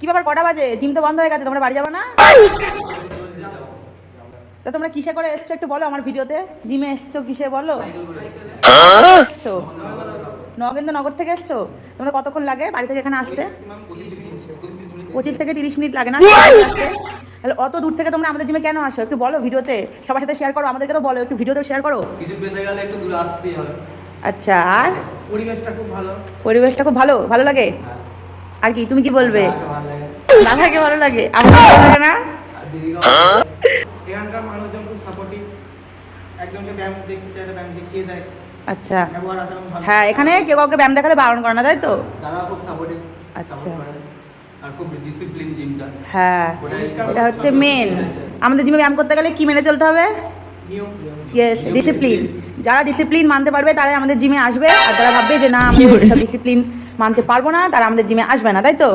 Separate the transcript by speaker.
Speaker 1: কি ব্যাপার, কটা বাজে? জিম তো বন্ধ হয়ে গেছে, তোমরা বাড়ি যাবে না? তা তোমরা কিসে করে এসছো একটু বলো আমার ভিডিওতে। জিমে এসছো কিসে বলো? এসছো নগেন্দ্রনগর থেকে এসছো? তোমাদের কতক্ষণ লাগে বাড়ি থেকে এখানে আসতে? 25 থেকে 30 মিনিট লাগে না আসতে? তাহলে অত দূর থেকে তোমরা আমাদের জিমে কেন আসো একটু বলো ভিডিওতে, সবার সাথে শেয়ার করো, আমাদেরকে তো বলো একটু ভিডিওতে শেয়ার করো।
Speaker 2: কিছু পেতে গেলে একটু দূরে আসতেই হবে।
Speaker 1: আচ্ছা, আর
Speaker 2: পরিবেশটা খুব ভালো।
Speaker 1: পরিবেশটা খুব ভালো, ভালো লাগে। আর কি তুমি কি বলবে?
Speaker 2: ভালো লাগে।
Speaker 1: দাদাকে ভালো লাগে, আমার ভালো লাগে না?
Speaker 2: এখানকার মানুষজন খুব সাপোর্টিভ, একজনকে ব্যায়াম দেখতে চাইলে ব্যায়াম দেখিয়ে দেয়।
Speaker 1: আচ্ছা,
Speaker 2: ব্যবহার আচরণ ভালো।
Speaker 1: হ্যাঁ এখানে কেউ কাউকে ব্যায়াম দেখালে বারণ করে না, তাই তো?
Speaker 2: দাদা খুব সাপোর্টিভ।
Speaker 1: আচ্ছা।
Speaker 2: আর খুব ডিসিপ্লিন জিমটা।
Speaker 1: হ্যাঁ,
Speaker 2: পরিষ্কার
Speaker 1: এটা হচ্ছে মেন। আমাদের জিমে ব্যায়াম করতে গেলে কি মেনে চলতে হবে?
Speaker 2: নিয়ম।
Speaker 1: Yes, discipline. যারা ডিসিপ্লিন মানতে পারবে তারাই আমাদের জিমে আসবে, আর যারা ভাববে যে না আমি সব ডিসিপ্লিন মানতে পারবো না তারা আমাদের জিমে আসবে না, তাই তো?